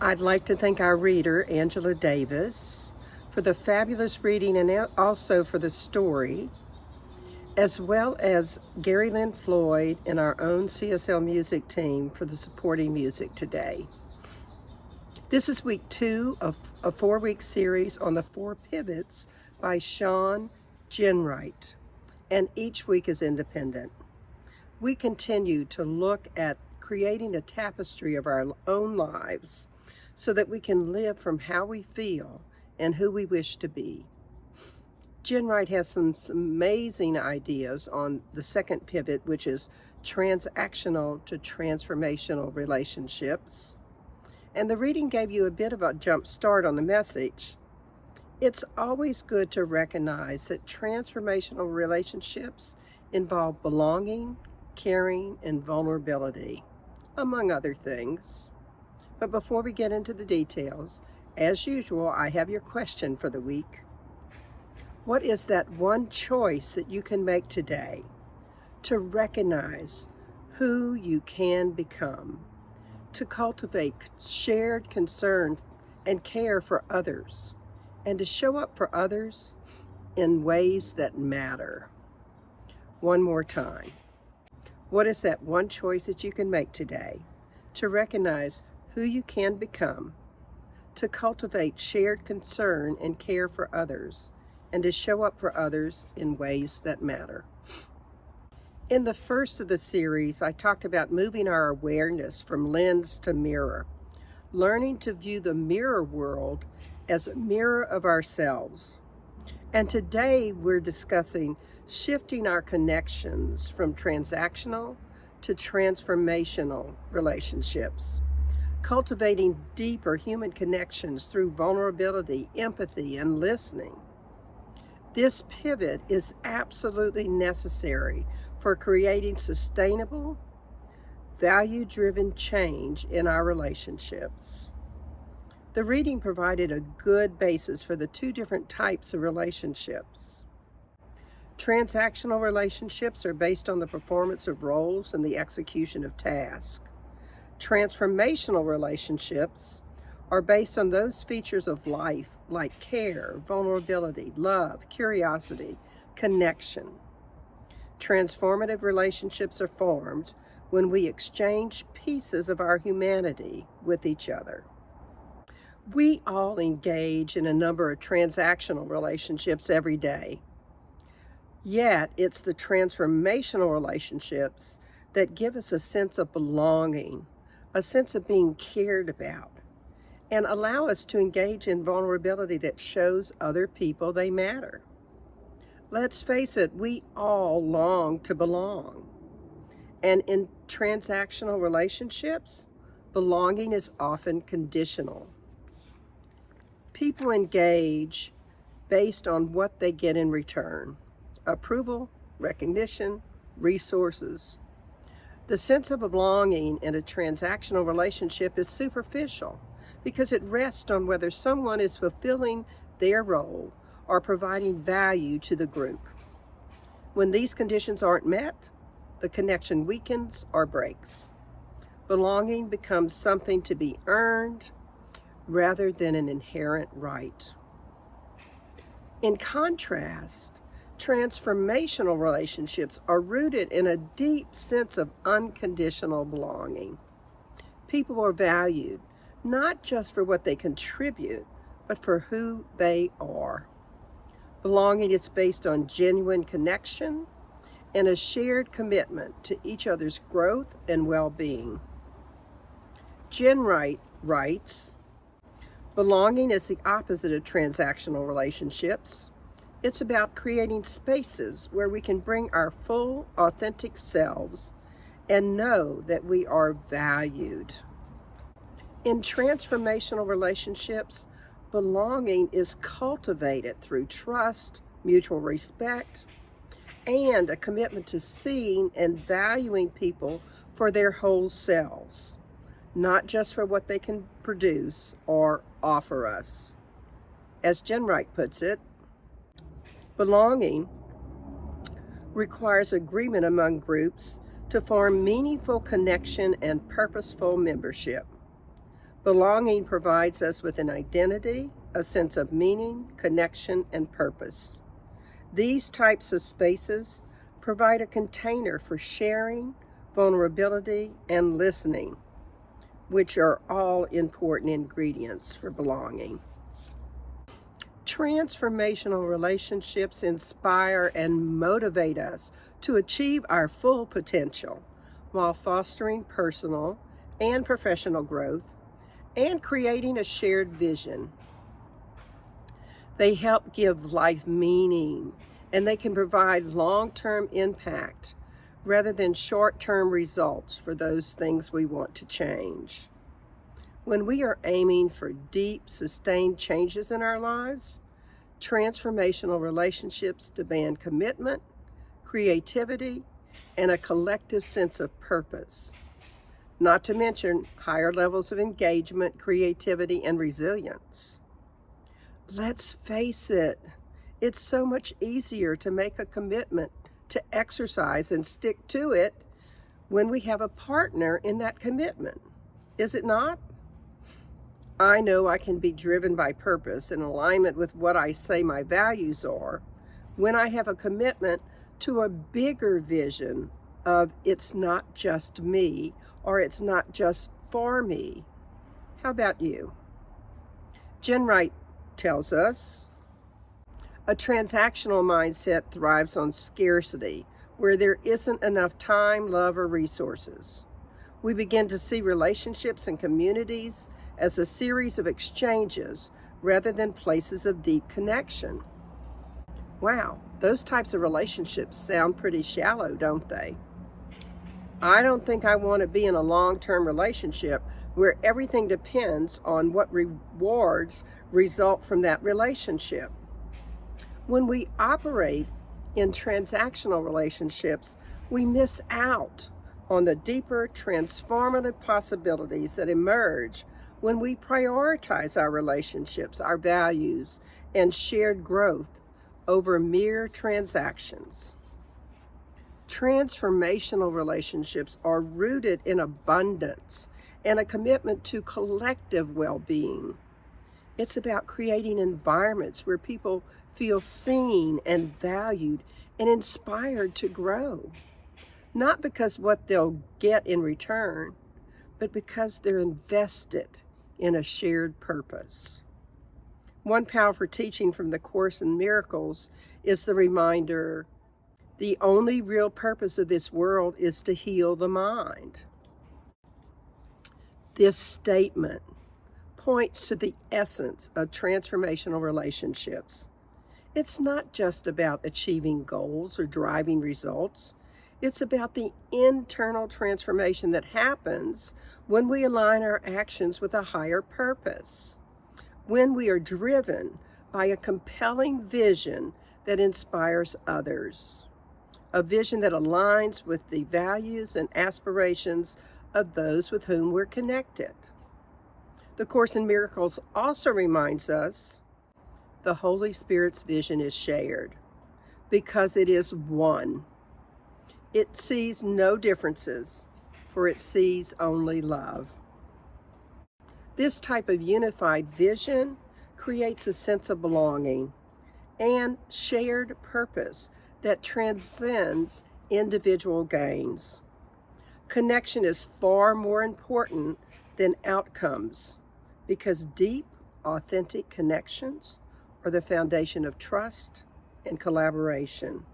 I'd like to thank our reader, Angela Davis, for the fabulous reading and also for the story, as well as Gary Lynn Floyd and our own CSL music team for the supporting music today. This is week 2 of a 4-week series on the 4 pivots by Shawn Ginwright, and each week is independent. We continue to look at creating a tapestry of our own lives so that we can live from how we feel and who we wish to be. Ginwright has some amazing ideas on the second pivot, which is transactional to transformational relationships. And the reading gave you a bit of a jump start on the message. It's always good to recognize that transformational relationships involve belonging, caring, and vulnerability, among other things. But before we get into the details, as usual, I have your question for the week. What is that one choice that you can make today to recognize who you can become, to cultivate shared concern and care for others, and to show up for others in ways that matter? One more time. What is that one choice that you can make today to recognize who you can become, to cultivate shared concern and care for others, and to show up for others in ways that matter? In the first of the series, I talked about moving our awareness from lens to mirror, learning to view the mirror world as a mirror of ourselves. And today we're discussing shifting our connections from transactional to transformational relationships, cultivating deeper human connections through vulnerability, empathy, and listening. This pivot is absolutely necessary for creating sustainable, value-driven change in our relationships. The reading provided a good basis for the 2 different types of relationships. Transactional relationships are based on the performance of roles and the execution of tasks. Transformational relationships are based on those features of life like care, vulnerability, love, curiosity, connection. Transformative relationships are formed when we exchange pieces of our humanity with each other. We all engage in a number of transactional relationships every day. Yet, it's the transformational relationships that give us a sense of belonging, a sense of being cared about, and allow us to engage in vulnerability that shows other people they matter. Let's face it, we all long to belong. And in transactional relationships, belonging is often conditional. People engage based on what they get in return: approval, recognition, resources. The sense of belonging in a transactional relationship is superficial because it rests on whether someone is fulfilling their role or providing value to the group. When these conditions aren't met, the connection weakens or breaks. Belonging becomes something to be earned rather than an inherent right. In contrast, transformational relationships are rooted in a deep sense of unconditional belonging. People are valued not just for what they contribute, but for who they are. Belonging is based on genuine connection and a shared commitment to each other's growth and well-being. Ginwright writes, belonging is the opposite of transactional relationships. It's about creating spaces where we can bring our full, authentic selves and know that we are valued. In transformational relationships, belonging is cultivated through trust, mutual respect, and a commitment to seeing and valuing people for their whole selves, not just for what they can produce or offer us. As Ginwright puts it, belonging requires agreement among groups to form meaningful connection and purposeful membership. Belonging provides us with an identity, a sense of meaning, connection, and purpose. These types of spaces provide a container for sharing, vulnerability, and listening, which are all important ingredients for belonging. Transformational relationships inspire and motivate us to achieve our full potential while fostering personal and professional growth and creating a shared vision. They help give life meaning, and they can provide long-term impact rather than short-term results for those things we want to change. When we are aiming for deep, sustained changes in our lives, transformational relationships demand commitment, creativity, and a collective sense of purpose, not to mention higher levels of engagement, creativity, and resilience. Let's face it, it's so much easier to make a commitment to exercise and stick to it when we have a partner in that commitment, is it not? I know I can be driven by purpose in alignment with what I say my values are when I have a commitment to a bigger vision of it's not just me or it's not just for me. How about you? Ginwright tells us, a transactional mindset thrives on scarcity, where there isn't enough time, love, or resources. We begin to see relationships and communities as a series of exchanges rather than places of deep connection. Wow, those types of relationships sound pretty shallow, don't they? I don't think I want to be in a long-term relationship where everything depends on what rewards result from that relationship. When we operate in transactional relationships, we miss out on the deeper transformative possibilities that emerge when we prioritize our relationships, our values, and shared growth over mere transactions. Transformational relationships are rooted in abundance and a commitment to collective well-being. It's about creating environments where people feel seen and valued and inspired to grow. Not because what they'll get in return, but because they're invested in a shared purpose. One powerful teaching from the Course in Miracles is the reminder, the only real purpose of this world is to heal the mind. This statement points to the essence of transformational relationships. It's not just about achieving goals or driving results. It's about the internal transformation that happens when we align our actions with a higher purpose, when we are driven by a compelling vision that inspires others, a vision that aligns with the values and aspirations of those with whom we're connected. The Course in Miracles also reminds us the Holy Spirit's vision is shared because it is one. It sees no differences, for it sees only love. This type of unified vision creates a sense of belonging and shared purpose that transcends individual gains. Connection is far more important than outcomes because deep, authentic connections are the foundation of trust and collaboration.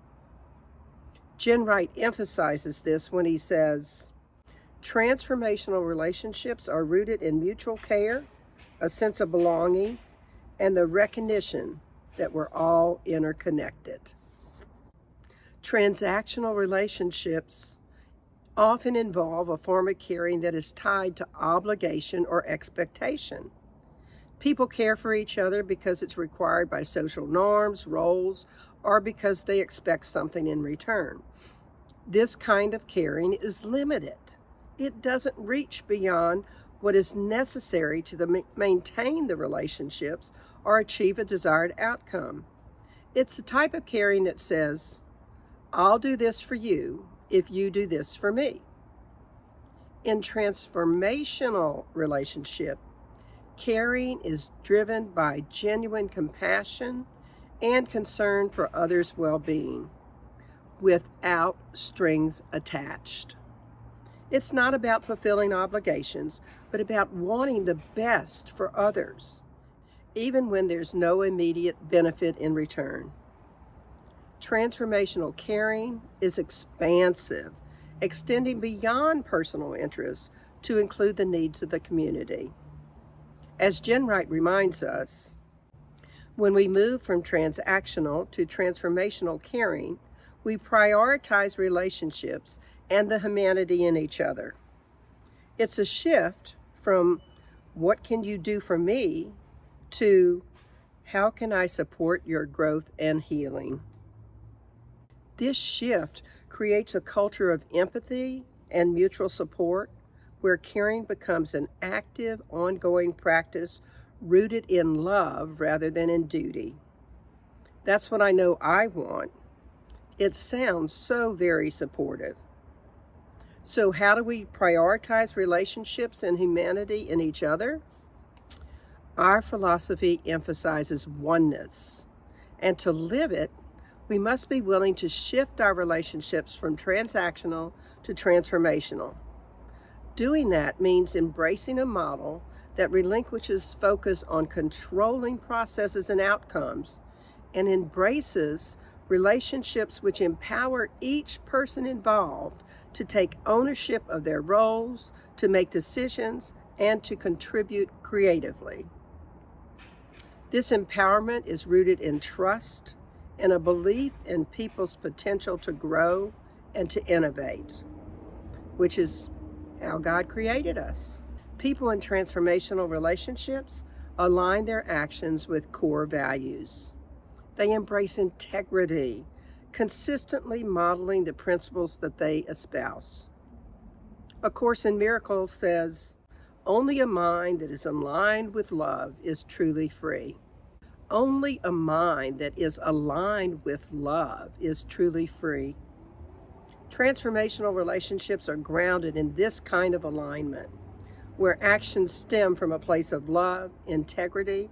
Ginwright emphasizes this when he says, transformational relationships are rooted in mutual care, a sense of belonging, and the recognition that we're all interconnected. Transactional relationships often involve a form of caring that is tied to obligation or expectation. People care for each other because it's required by social norms, roles, or because they expect something in return. This kind of caring is limited. It doesn't reach beyond what is necessary to maintain the relationships or achieve a desired outcome. It's the type of caring that says, I'll do this for you if you do this for me. In transformational relationship, Caring is driven by genuine compassion and concern for others' well-being, without strings attached. It's not about fulfilling obligations, but about wanting the best for others, even when there's no immediate benefit in return. Transformational caring is expansive, extending beyond personal interests to include the needs of the community. As Ginwright reminds us, when we move from transactional to transformational caring, we prioritize relationships and the humanity in each other. It's a shift from what can you do for me to how can I support your growth and healing. This shift creates a culture of empathy and mutual support where caring becomes an active, ongoing practice rooted in love rather than in duty. That's what I know I want. It sounds so very supportive. So how do we prioritize relationships and humanity in each other? Our philosophy emphasizes oneness, and to live it, we must be willing to shift our relationships from transactional to transformational. Doing that means embracing a model that relinquishes focus on controlling processes and outcomes and embraces relationships which empower each person involved to take ownership of their roles, to make decisions, and to contribute creatively. This empowerment is rooted in trust and a belief in people's potential to grow and to innovate, which is how God created us. People in transformational relationships align their actions with core values. They embrace integrity, consistently modeling the principles that they espouse. A Course in Miracles says, "Only a mind that is aligned with love is truly free." Only a mind that is aligned with love is truly free. Transformational relationships are grounded in this kind of alignment, where actions stem from a place of love, integrity,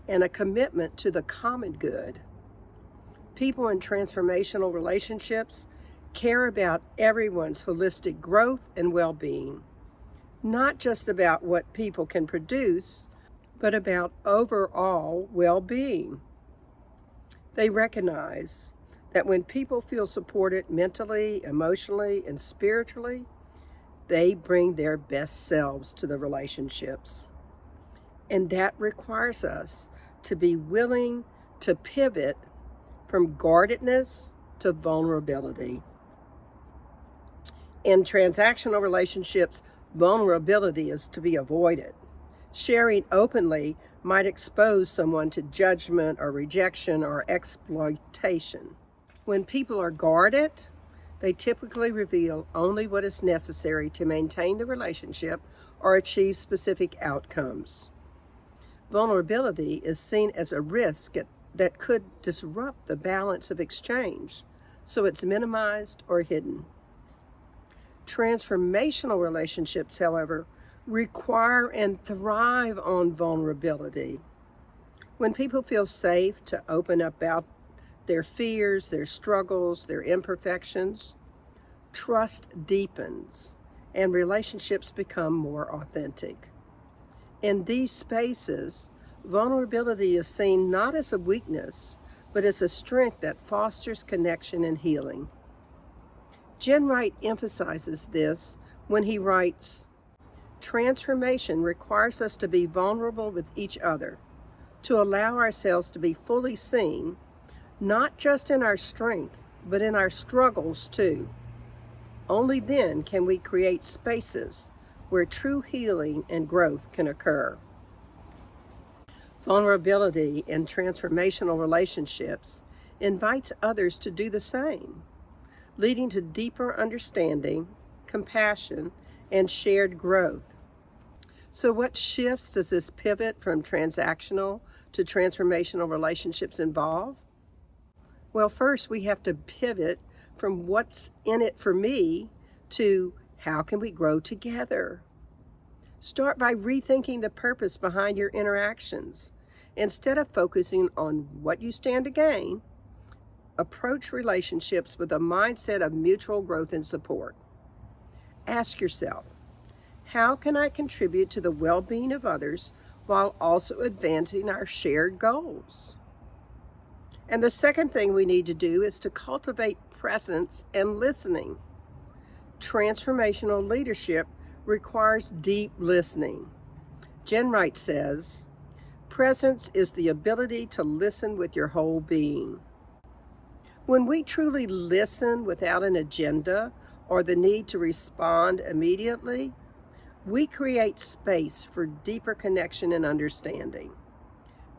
and a commitment to the common good. People in transformational relationships care about everyone's holistic growth and well-being, not just about what people can produce, but about overall well-being. They recognize that when people feel supported mentally, emotionally, and spiritually, they bring their best selves to the relationships. And that requires us to be willing to pivot from guardedness to vulnerability. In transactional relationships, vulnerability is to be avoided. Sharing openly might expose someone to judgment or rejection or exploitation. When people are guarded, they typically reveal only what is necessary to maintain the relationship or achieve specific outcomes. Vulnerability is seen as a risk that could disrupt the balance of exchange, so it's minimized or hidden. Transformational relationships, however, require and thrive on vulnerability. When people feel safe to open up about their fears, their struggles, their imperfections, trust deepens and relationships become more authentic. In these spaces, vulnerability is seen not as a weakness, but as a strength that fosters connection and healing. Ginwright emphasizes this when he writes, "Transformation requires us to be vulnerable with each other, to allow ourselves to be fully seen, not just in our strength, but in our struggles too. Only then can we create spaces where true healing and growth can occur." Vulnerability in transformational relationships invites others to do the same, leading to deeper understanding, compassion, and shared growth. So what shifts does this pivot from transactional to transformational relationships involve? Well, first we have to pivot from what's in it for me to how can we grow together? Start by rethinking the purpose behind your interactions. Instead of focusing on what you stand to gain, approach relationships with a mindset of mutual growth and support. Ask yourself, how can I contribute to the well-being of others while also advancing our shared goals? And the second thing we need to do is to cultivate presence and listening. Transformational leadership requires deep listening. Ginwright says, presence is the ability to listen with your whole being. When we truly listen without an agenda or the need to respond immediately, we create space for deeper connection and understanding.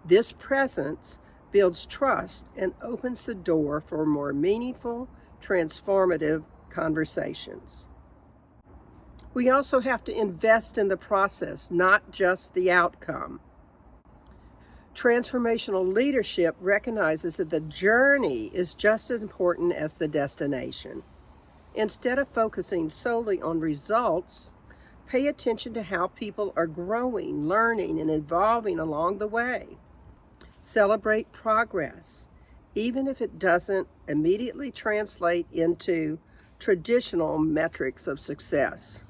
This presence builds trust and opens the door for more meaningful, transformative conversations. We also have to invest in the process, not just the outcome. Transformational leadership recognizes that the journey is just as important as the destination. Instead of focusing solely on results, pay attention to how people are growing, learning, and evolving along the way. Celebrate progress, even if it doesn't immediately translate into traditional metrics of success.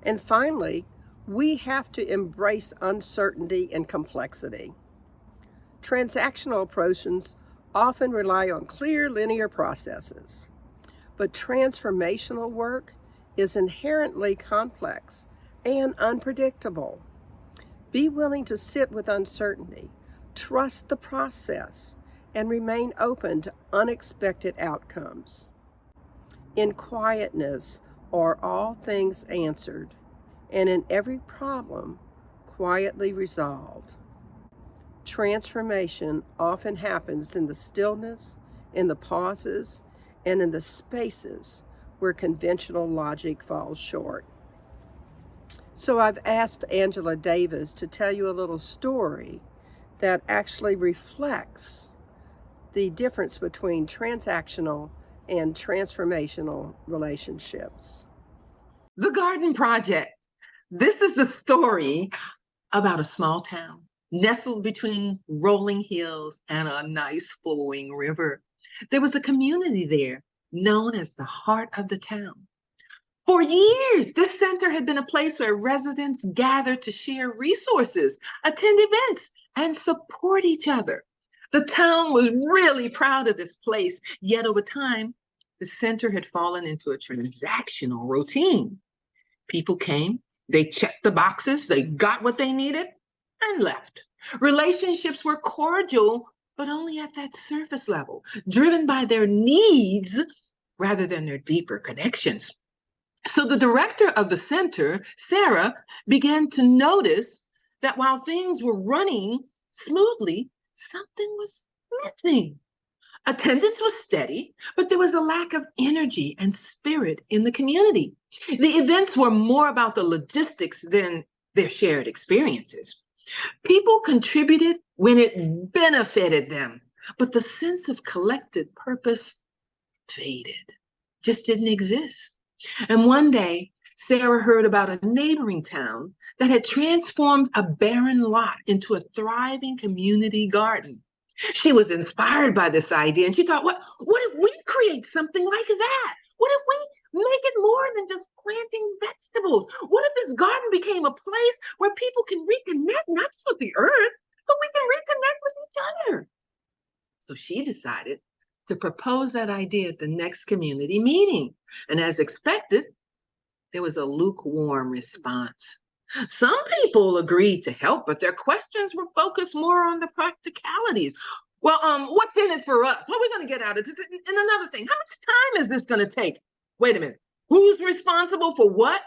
And finally, we have to embrace uncertainty and complexity. Transactional approaches often rely on clear linear processes, but transformational work is inherently complex and unpredictable. Be willing to sit with uncertainty, trust the process, and remain open to unexpected outcomes. In quietness are all things answered, and in every problem quietly resolved. Transformation often happens in the stillness, in the pauses, and in the spaces where conventional logic falls short. So I've asked Angela Davis to tell you a little story that actually reflects the difference between transactional and transformational relationships. The Garden Project. This is the story about a small town nestled between rolling hills and a nice flowing river. There was a community there known as the heart of the town. For years, this center had been a place where residents gathered to share resources, attend events, and support each other. The town was really proud of this place, yet over time, the center had fallen into a transactional routine. People came, they checked the boxes, they got what they needed, and left. Relationships were cordial, but only at that surface level, driven by their needs rather than their deeper connections. So the director of the center, Sarah, began to notice that while things were running smoothly, something was missing. Attendance was steady, but there was a lack of energy and spirit in the community. The events were more about the logistics than their shared experiences. People contributed when it benefited them, but the sense of collective purpose faded, just didn't exist. And one day, Sarah heard about a neighboring town that had transformed a barren lot into a thriving community garden. She was inspired by this idea, and she thought, what if we create something like that? What if we make it more than just planting vegetables? What if this garden became a place where people can reconnect, not just with the earth, but we can reconnect with each other? So she decided to propose that idea at the next community meeting. And as expected, there was a lukewarm response. Some people agreed to help, but their questions were focused more on the practicalities. Well, what's in it for us? What are we going to get out of this? And another thing, how much time is this going to take? Wait a minute, who's responsible for what?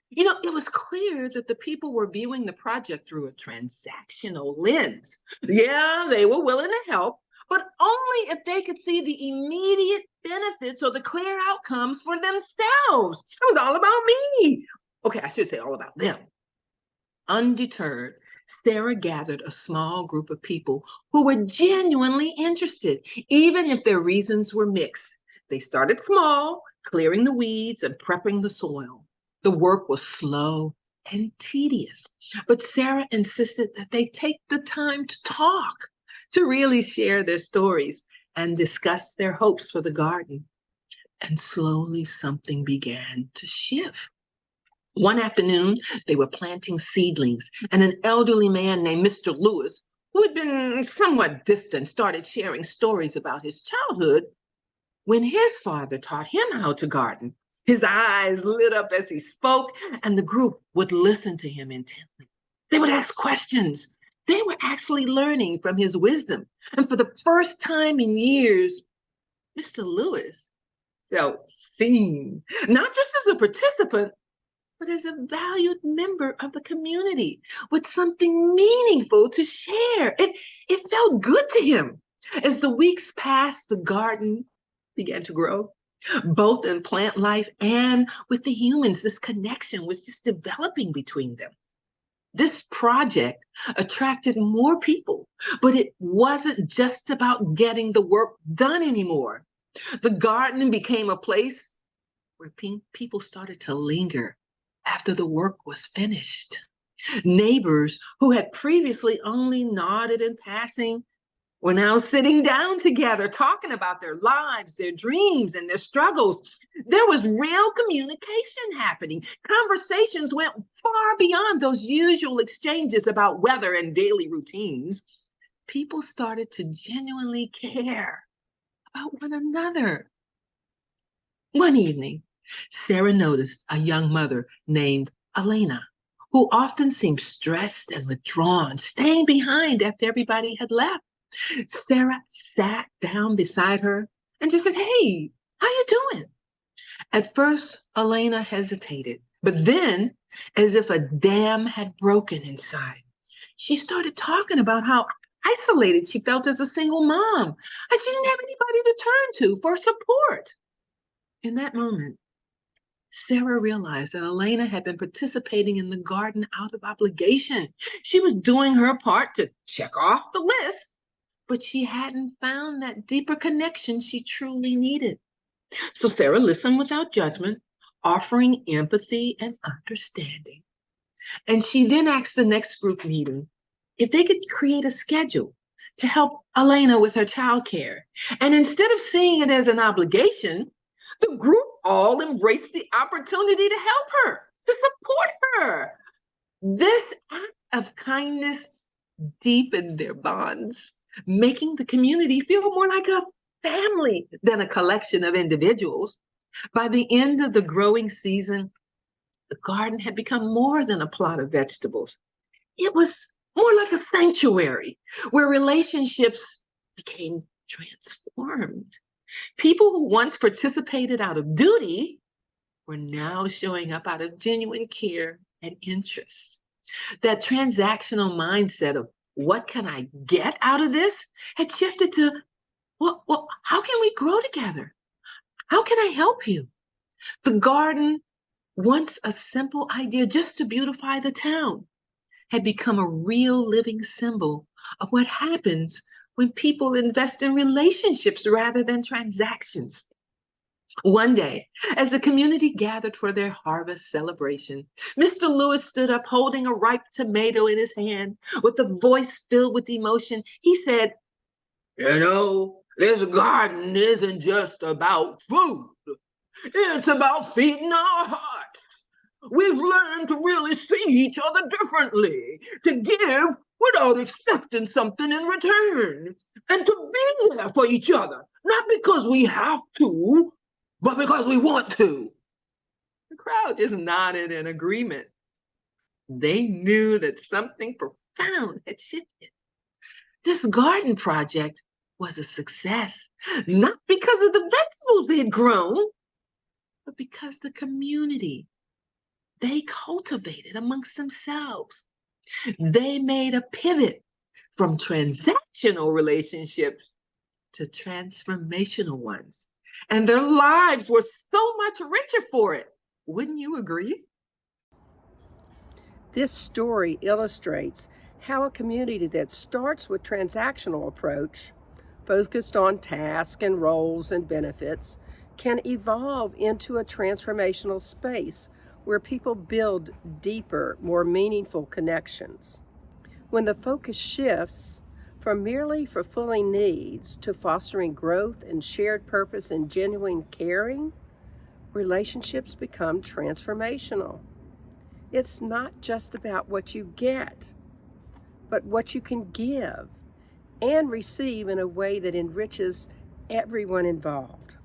You know, it was clear that the people were viewing the project through a transactional lens. Yeah, they were willing to help, but only if they could see the immediate benefits or the clear outcomes for themselves. It was all about me. Okay, I should say all about them. Undeterred, Sarah gathered a small group of people who were genuinely interested, even if their reasons were mixed. They started small, clearing the weeds and prepping the soil. The work was slow and tedious. But Sarah insisted that they take the time to talk, to really share their stories and discuss their hopes for the garden. And slowly something began to shift. One afternoon, they were planting seedlings, and an elderly man named Mr. Lewis, who had been somewhat distant, started sharing stories about his childhood when his father taught him how to garden. His eyes lit up as he spoke, and the group would listen to him intently. They would ask questions. They were actually learning from his wisdom. And for the first time in years, Mr. Lewis felt seen, not just as a participant, but as a valued member of the community with something meaningful to share. It felt good to him. As the weeks passed, the garden began to grow, both in plant life and with the humans. This connection was just developing between them. This project attracted more people, but it wasn't just about getting the work done anymore. The garden became a place where people started to linger after the work was finished. Neighbors who had previously only nodded in passing were now sitting down together, talking about their lives, their dreams, and their struggles. There was real communication happening. Conversations went far beyond those usual exchanges about weather and daily routines. People started to genuinely care about one another. One evening, Sarah noticed a young mother named Elena, who often seemed stressed and withdrawn, staying behind after everybody had left. Sarah sat down beside her and just said, "Hey, how you doing?" At first, Elena hesitated, but then, as if a dam had broken inside, she started talking about how isolated she felt as a single mom, and she didn't have anybody to turn to for support. In that moment, Sarah realized that Elena had been participating in the garden out of obligation. She was doing her part to check off the list, but she hadn't found that deeper connection she truly needed. So Sarah listened without judgment, offering empathy and understanding. And she then asked the next group meeting if they could create a schedule to help Elena with her childcare. And instead of seeing it as an obligation, the group all embraced the opportunity to help her, to support her. This act of kindness deepened their bonds, making the community feel more like a family than a collection of individuals. By the end of the growing season, the garden had become more than a plot of vegetables. It was more like a sanctuary where relationships became transformed. People who once participated out of duty were now showing up out of genuine care and interest. That transactional mindset of what can I get out of this had shifted to, well, how can we grow together? How can I help you? The garden, once a simple idea just to beautify the town, had become a real living symbol of what happens when people invest in relationships rather than transactions. One day, as the community gathered for their harvest celebration, Mr. Lewis stood up holding a ripe tomato in his hand. With a voice filled with emotion, he said, this garden isn't just about food. It's about feeding our hearts. We've learned to really see each other differently, to give without expecting something in return, and to be there for each other, not because we have to, but because we want to. The crowd just nodded in agreement. They knew that something profound had shifted. This garden project was a success, not because of the vegetables they had grown, but because the community they cultivated amongst themselves. They made a pivot from transactional relationships to transformational ones. And their lives were so much richer for it. Wouldn't you agree? This story illustrates how a community that starts with transactional approach, focused on tasks and roles and benefits, can evolve into a transformational space where people build deeper, more meaningful connections. When the focus shifts from merely fulfilling needs to fostering growth and shared purpose and genuine caring, relationships become transformational. It's not just about what you get, but what you can give and receive in a way that enriches everyone involved.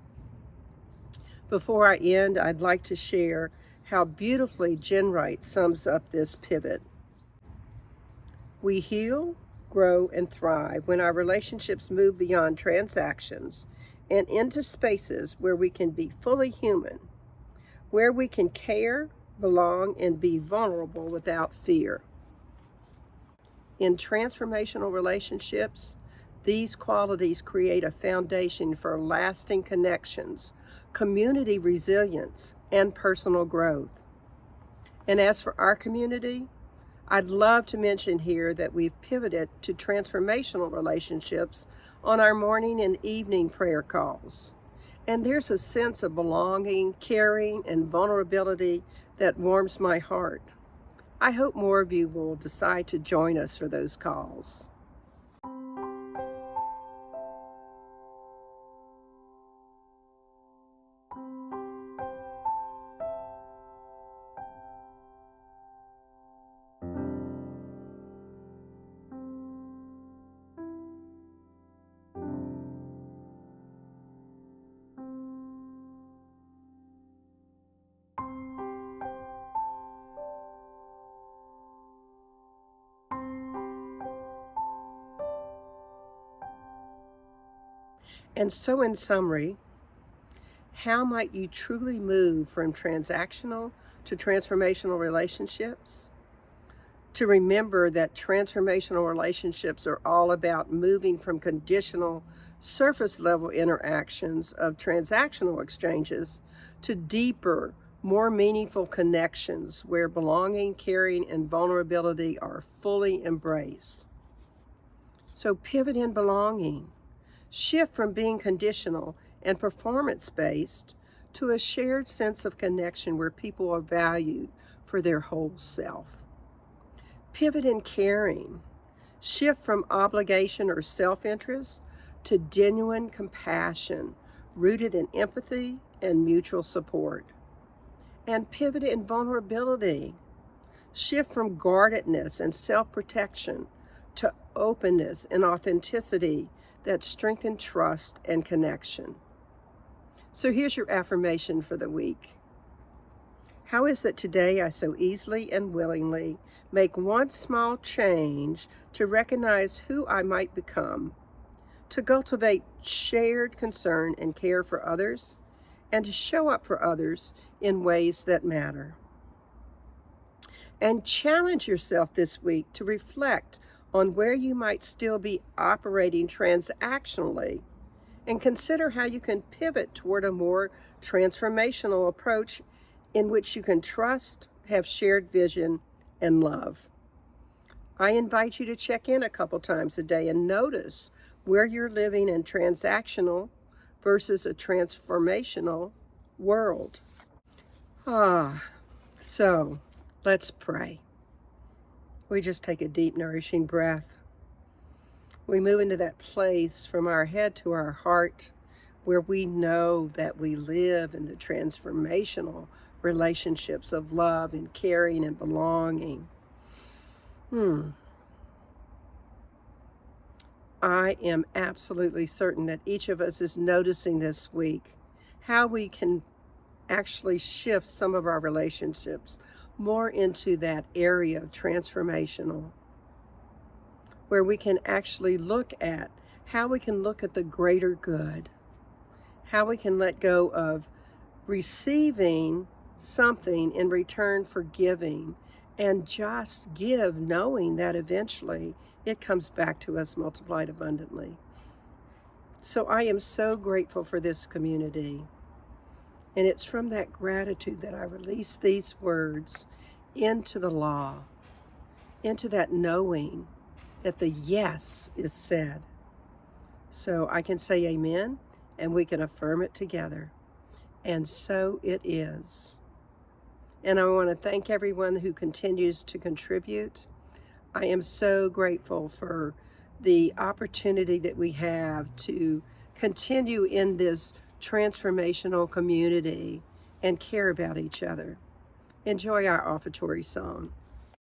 Before I end, I'd like to share how beautifully Ginwright sums up this pivot. We heal, grow, and thrive when our relationships move beyond transactions and into spaces where we can be fully human, where we can care, belong, and be vulnerable without fear. In transformational relationships, these qualities create a foundation for lasting connections, community resilience, and personal growth. And as for our community, I'd love to mention here that we've pivoted to transformational relationships on our morning and evening prayer calls. And there's a sense of belonging, caring, and vulnerability that warms my heart. I hope more of you will decide to join us for those calls. And so in summary, how might you truly move from transactional to transformational relationships? To remember that transformational relationships are all about moving from conditional, surface level interactions of transactional exchanges to deeper, more meaningful connections where belonging, caring, and vulnerability are fully embraced. So pivot in belonging. Shift from being conditional and performance-based to a shared sense of connection where people are valued for their whole self. Pivot in caring. Shift from obligation or self-interest to genuine compassion, rooted in empathy and mutual support. And pivot in vulnerability. Shift from guardedness and self-protection to openness and authenticity that strengthen trust and connection. So here's your affirmation for the week. How is it today I so easily and willingly make one small change to recognize who I might become, to cultivate shared concern and care for others, and to show up for others in ways that matter? And challenge yourself this week to reflect on where you might still be operating transactionally, and consider how you can pivot toward a more transformational approach in which you can trust, have shared vision, and love. I invite you to check in a couple times a day and notice where you're living in transactional versus a transformational world. So let's pray. We just take a deep, nourishing breath. We move into that place from our head to our heart where we know that we live in the transformational relationships of love and caring and belonging. I am absolutely certain that each of us is noticing this week how we can actually shift some of our relationships more into that area of transformational, where we can actually look at how we can look at the greater good, how we can let go of receiving something in return for giving, and just give, knowing that eventually it comes back to us multiplied abundantly. So I am so grateful for this community. And it's from that gratitude that I release these words into the law, into that knowing that the yes is said. So I can say amen, and we can affirm it together. And so it is. And I want to thank everyone who continues to contribute. I am so grateful for the opportunity that we have to continue in this transformational community and care about each other. Enjoy our offertory song.